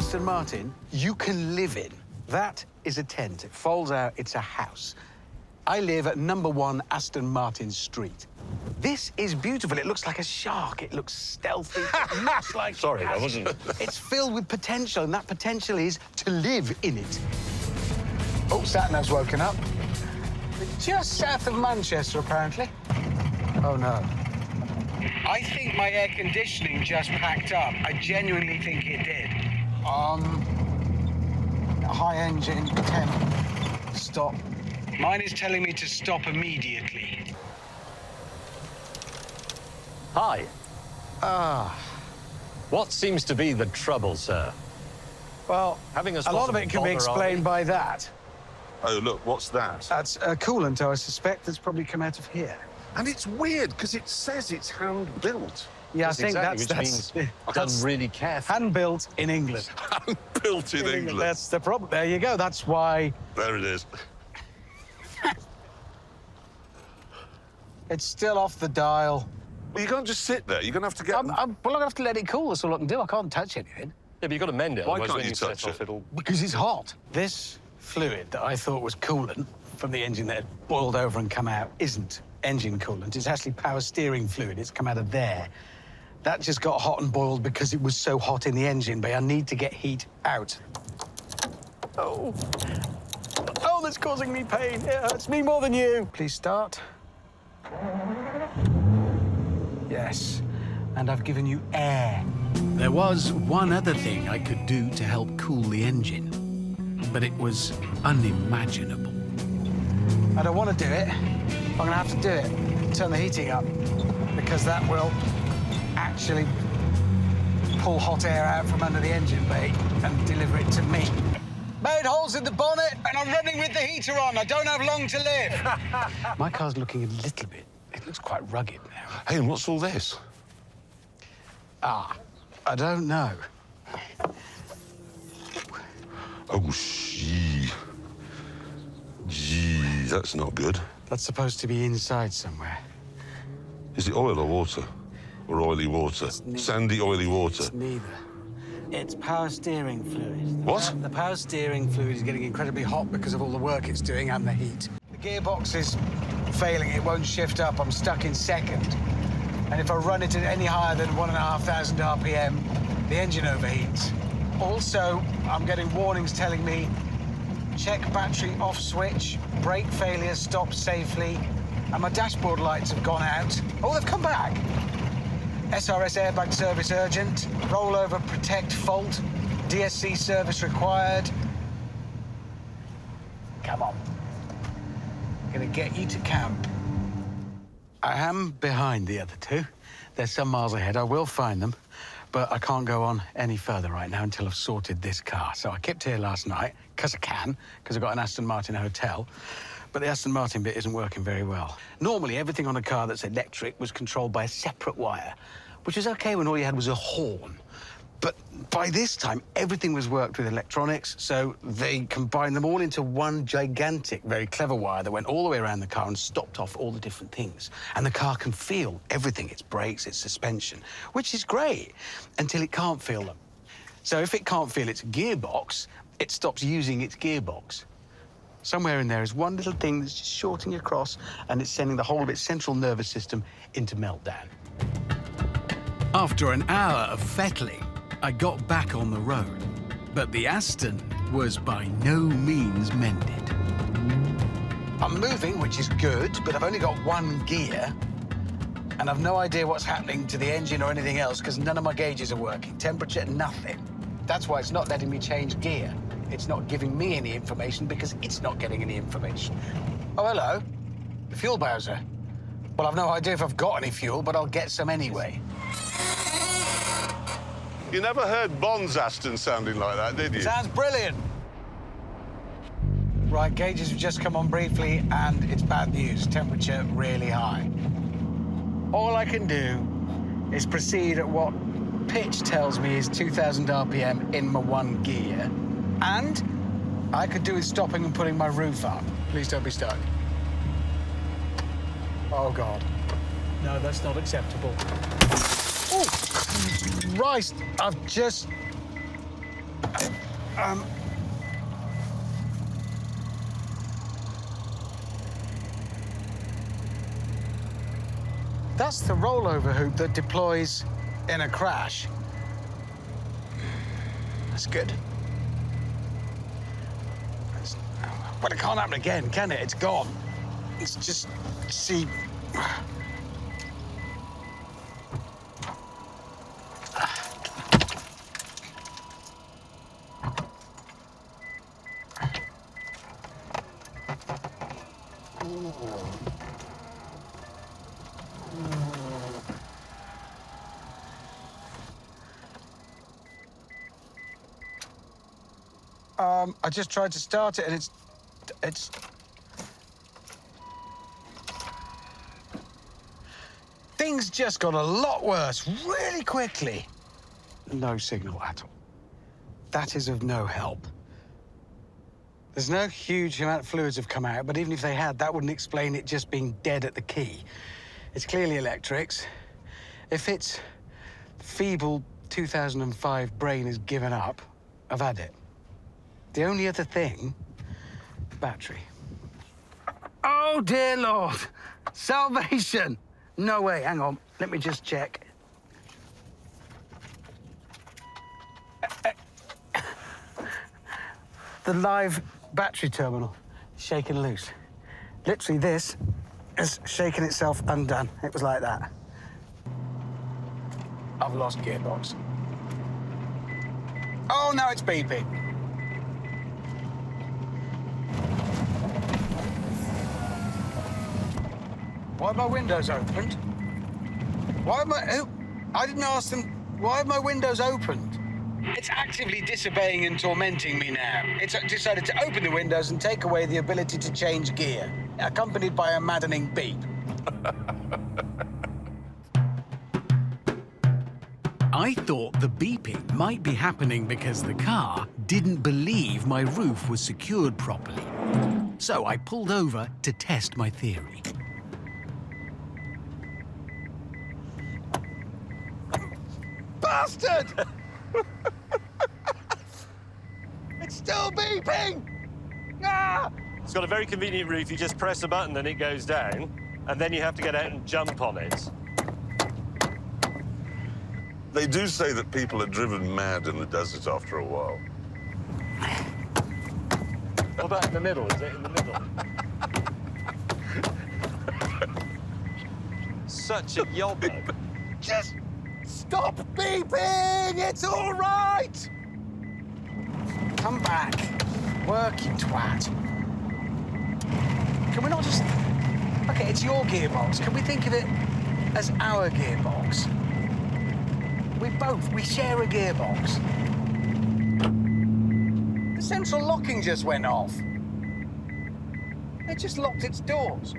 Aston Martin you can live in. That is a tent. It folds out, it's a house. I live at #1 Aston Martin Street. This is beautiful. It looks like a shark. It looks stealthy. It looks like... Sorry, I wasn't... It's filled with potential, and that potential is to live in it. Oh, Satnav's woken up. Just south of Manchester, apparently. Oh, no. I think my air conditioning just packed up. I genuinely think it did. High engine, temp, stop. Mine is telling me to stop immediately. Hi. Ah. What seems to be the trouble, sir? Well, having a lot of it can be explained by that. Oh, look, what's that? That's a coolant, I suspect, that's probably come out of here. And it's weird, because it says it's hand-built. Yeah, I think exactly, that's done really carefully. hand-built in England. Hand-built in England. That's the problem. There you go. That's why... There it is. It's still off the dial. Well, you can't just sit there. You're going to have to get... Well, I'm going to have to let it cool. That's all I can do. I can't touch anything. Yeah, but you've got to mend it. Why otherwise can't when you touch set off, it? it'll... Because it's hot. This fluid that I thought was coolant from the engine that had boiled over and come out isn't engine coolant. It's actually power steering fluid. It's come out of there. That just got hot and boiled because it was so hot in the engine bay. I need to get heat out. Oh. Oh, that's causing me pain. It hurts me more than you. Please start. Yes. And I've given you air. There was one other thing I could do to help cool the engine, but it was unimaginable. I don't want to do it. I'm going to have to do it. Turn the heating up, because that will actually pull hot air out from under the engine bay and deliver it to me. Made holes in the bonnet, and I'm running with the heater on. I don't have long to live. My car's looking a little bit... It looks quite rugged now. Hey, and what's all this? Ah, I don't know. Oh, gee, that's not good. That's supposed to be inside somewhere. Is it oil or water? Or oily water? Sandy, oily water? It's neither. It's power steering fluid. What? The power steering fluid is getting incredibly hot because of all the work it's doing and the heat. The gearbox is failing. It won't shift up. I'm stuck in second. And if I run it at any higher than 1,500 RPM, the engine overheats. Also, I'm getting warnings telling me, check battery off switch, brake failure, stop safely, and my dashboard lights have gone out. Oh, they've come back. SRS airbag service urgent, rollover protect fault, DSC service required. Come on. I'm gonna get you to camp. I am behind the other two. They're some miles ahead. I will find them, but I can't go on any further right now until I've sorted this car. So I kept here last night, because I can, because I've got an Aston Martin hotel. But the Aston Martin bit isn't working very well. Normally, everything on a car that's electric was controlled by a separate wire, which was OK when all you had was a horn. But by this time, everything was worked with electronics, so they combined them all into one gigantic, very clever wire that went all the way around the car and stopped off all the different things. And the car can feel everything, its brakes, its suspension, which is great, until it can't feel them. So if it can't feel its gearbox, it stops using its gearbox. Somewhere in there is one little thing that's just shorting across, and it's sending the whole of its central nervous system into meltdown. After an hour of fettling, I got back on the road, but the Aston was by no means mended. I'm moving, which is good, but I've only got one gear, and I've no idea what's happening to the engine or anything else because none of my gauges are working. Temperature, nothing. That's why it's not letting me change gear. It's not giving me any information because it's not getting any information. Oh, hello. The fuel bowser. Well, I've no idea if I've got any fuel, but I'll get some anyway. You never heard Bond's Aston sounding like that, did you? Sounds brilliant. Right, gauges have just come on briefly, and it's bad news. Temperature really high. All I can do is proceed at what pitch tells me is 2,000 RPM in my one gear. And I could do with stopping and putting my roof up. Please don't be stuck. Oh, God. No, that's not acceptable. Oh, Christ, I've just... That's the rollover hoop that deploys in a crash. That's good. But it can't happen again, can it? It's gone. It's just, see... I just tried to start it and it's... Things just got a lot worse really quickly. No signal at all. That is of no help. There's no huge amount of fluids have come out, but even if they had, that wouldn't explain it just being dead at the key. It's clearly electrics. If its feeble 2005 brain has given up, I've had it. The only other thing, battery. Oh, dear Lord. Salvation. No way, hang on. Let me just check. The live battery terminal, shaken loose. Literally, this has shaken itself undone. It was like that. I've lost gearbox. Oh, now it's beeping. Why are my windows opened? Why am I didn't ask them. Why have my windows opened? It's actively disobeying and tormenting me now. It's decided to open the windows and take away the ability to change gear, accompanied by a maddening beep. I thought the beeping might be happening because the car didn't believe my roof was secured properly. So I pulled over to test my theory. Bastard! It's still beeping! Ah! It's got a very convenient roof. You just press a button and it goes down, and then you have to get out and jump on it. They do say that people are driven mad in the desert after a while. What about in the middle? Is it in the middle? Such a yobbo. Just stop beeping! It's all right! Come back. Work, you twat. Can we not just... OK, it's your gearbox. Can we think of it as our gearbox? We share a gearbox. The central locking just went off. It just locked its doors.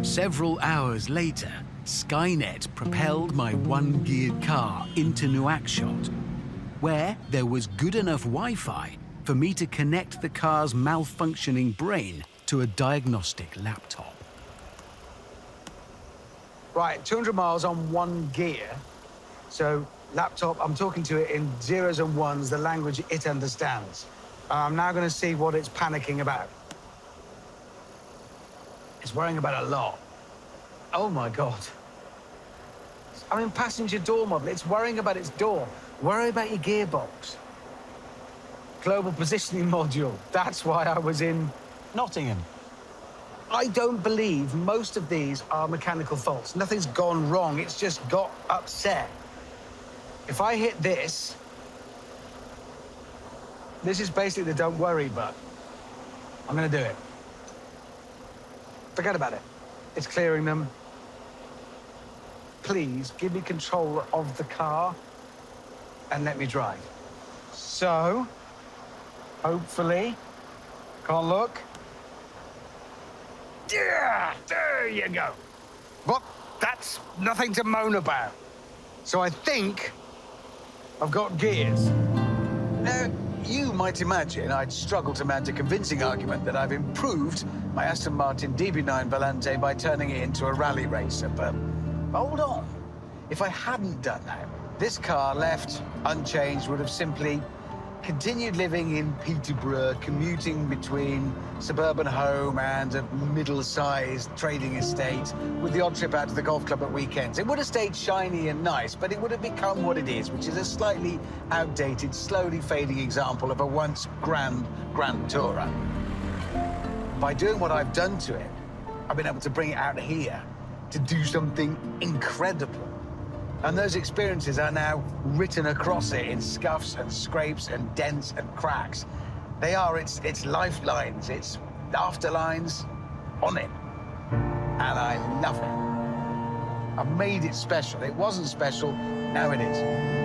Several hours later, Skynet propelled my one-geared car into Nouakchott, where there was good enough Wi-Fi for me to connect the car's malfunctioning brain to a diagnostic laptop. Right, 200 miles on one gear. So, laptop, I'm talking to it in zeros and ones, the language it understands. I'm now going to see what it's panicking about. It's worrying about a lot. Oh, my God. I'm in passenger door model. It's worrying about its door. Worry about your gearbox. Global positioning module. That's why I was in Nottingham. I don't believe most of these are mechanical faults. Nothing's gone wrong. It's just got upset. If I hit this, this is basically the don't worry button. I'm going to do it. Forget about it. It's clearing them. Please give me control of the car and let me drive. So, hopefully, can't look. Yeah, there you go. Well, that's nothing to moan about. So I think I've got gears. Now, you might imagine I'd struggle to mount a convincing argument that I've improved my Aston Martin DB9 Volante by turning it into a rally racer, but hold on. If I hadn't done that, this car, left unchanged, would have simply continued living in Peterborough, commuting between suburban home and a middle-sized trading estate, with the odd trip out to the golf club at weekends. It would have stayed shiny and nice, but it would have become what it is, which is a slightly outdated, slowly fading example of a once grand tourer. By doing what I've done to it, I've been able to bring it out here to do something incredible. And those experiences are now written across it in scuffs and scrapes and dents and cracks. They are its lifelines, its afterlines on it. And I love it. I've made it special. It wasn't special, now it is.